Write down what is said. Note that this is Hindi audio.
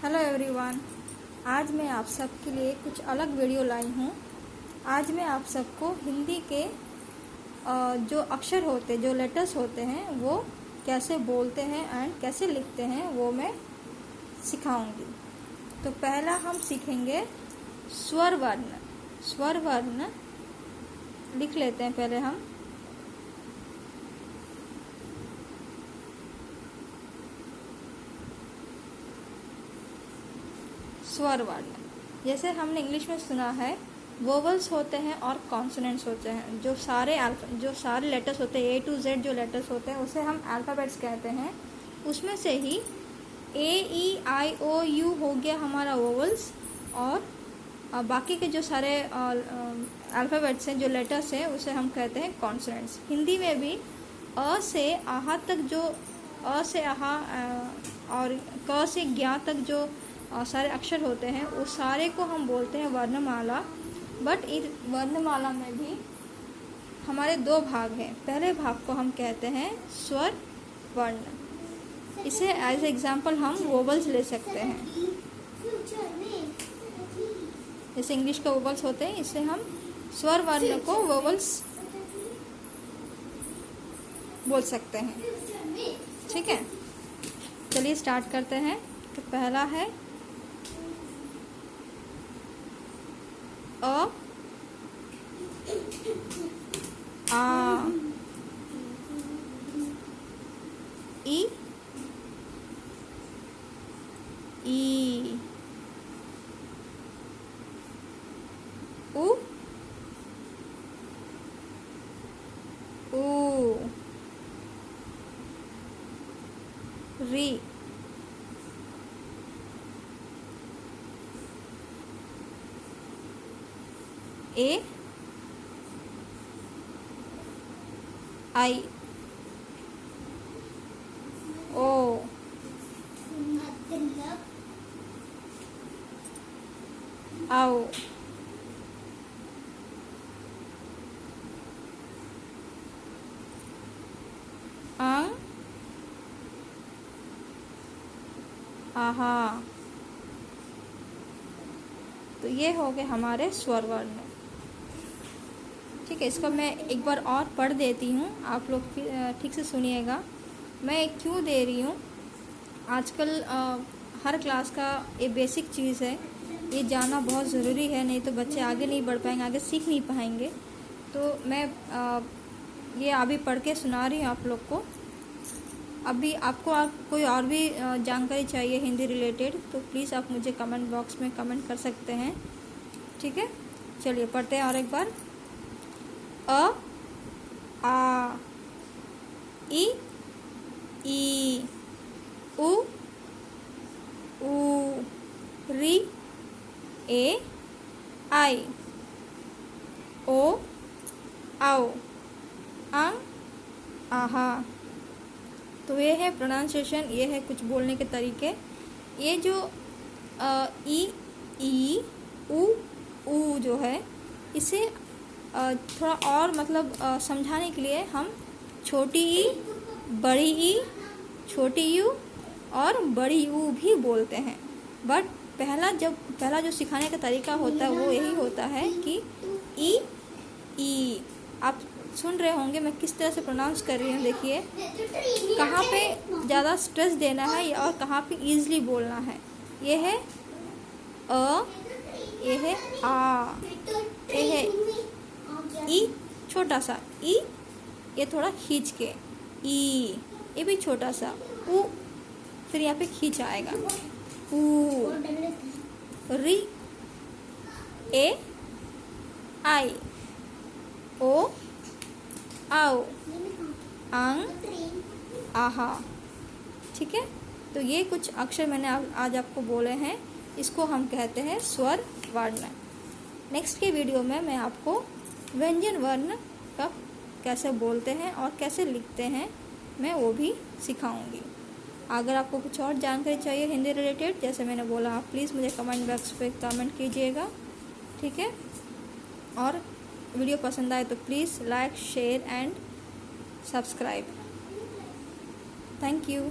Hello everyone. आज मैं आप सबके लिए कुछ अलग वीडियो लाई हूँ। आज मैं आप सबको हिंदी के जो अक्षर होते, जो लेटर्स होते हैं, वो कैसे बोलते हैं एंड कैसे लिखते हैं वो मैं सिखाऊंगी। तो पहला हम सीखेंगे स्वर वर्ण। स्वर वर्ण लिख लेते हैं पहले हम। स्वर वर्ण जैसे हमने इंग्लिश में सुना है, वोवल्स होते हैं और कॉन्सोनेंट्स होते हैं। जो सारे लेटर्स होते हैं, A to Z जो लेटर्स होते हैं उसे हम अल्फ़ाबेट्स कहते हैं। उसमें से ही A E I O U हो गया हमारा वोवल्स, और बाकी के जो सारे अल्फ़ाबेट्स हैं, जो लेटर्स हैं, उसे हम कहते हैं कॉन्सोनेंट्स। हिंदी में भी अ से आहा तक जो अ से आहा और क से ज्ञा तक जो सारे अक्षर होते हैं, उस सारे को हम बोलते हैं वर्णमाला। बट इस वर्णमाला में भी हमारे दो भाग हैं। पहले भाग को हम कहते हैं स्वर वर्ण। इसे एज एग्जाम्पल हम वोवल्स ले सकते हैं। जैसे इंग्लिश का वोवल्स होते हैं, इससे हम स्वर वर्ण को वोवल्स बोल सकते हैं। ठीक है, चलिए स्टार्ट करते हैं। तो पहला है अ आ ई ई उ ऊ री ए आई ओ आओ अंग आहा। तो ये हो गए हमारे स्वर वर्ण। ठीक है, इसको मैं एक बार और पढ़ देती हूँ, आप लोग ठीक से सुनिएगा। मैं क्यों दे रही हूँ, आजकल हर क्लास का ये बेसिक चीज़ है, ये जानना बहुत ज़रूरी है, नहीं तो बच्चे आगे नहीं बढ़ पाएंगे, आगे सीख नहीं पाएंगे। तो मैं ये अभी पढ़ के सुना रही हूँ आप लोग को। अभी आपको कोई और भी जानकारी चाहिए हिंदी रिलेटेड, तो प्लीज़ आप मुझे कमेंट बॉक्स में कमेंट कर सकते हैं। ठीक है, चलिए पढ़ते हैं और एक बार। अ आ ई ई उ ऊ री ए आई ओ आओ अंग आहा। तो ये है प्रोनाउंसिएशन, ये है कुछ बोलने के तरीके। ये जो ई ऊ जो है, इसे थोड़ा और मतलब समझाने के लिए हम छोटी ई, बड़ी ई, छोटी यू और बड़ी यू भी बोलते हैं। बट पहला जो सिखाने का तरीका होता है वो यही होता है कि ई। आप सुन रहे होंगे मैं किस तरह से प्रोनाउंस कर रही हूँ। देखिए कहाँ पे ज़्यादा स्ट्रेस देना है और कहाँ पे ईजिली बोलना है। ये है अ, ये है आ, ये है ई, छोटा सा ई, ये थोड़ा खींच के ई, ये भी छोटा सा ऊ, फिर यहाँ पे खींच आएगा ऊ, री ए आई ओ आओ अंग आहा। ठीक है, तो ये कुछ अक्षर मैंने आज आपको बोले हैं, इसको हम कहते हैं स्वर वर्ण। नेक्स्ट के वीडियो में मैं आपको व्यंजन वर्ण का कैसे बोलते हैं और कैसे लिखते हैं मैं वो भी सिखाऊंगी। अगर आपको कुछ और जानकारी चाहिए हिंदी रिलेटेड, जैसे मैंने बोला, आप प्लीज़ मुझे कमेंट बॉक्स पे कमेंट कीजिएगा। ठीक है, और वीडियो पसंद आए तो please like, share and subscribe. Thank you.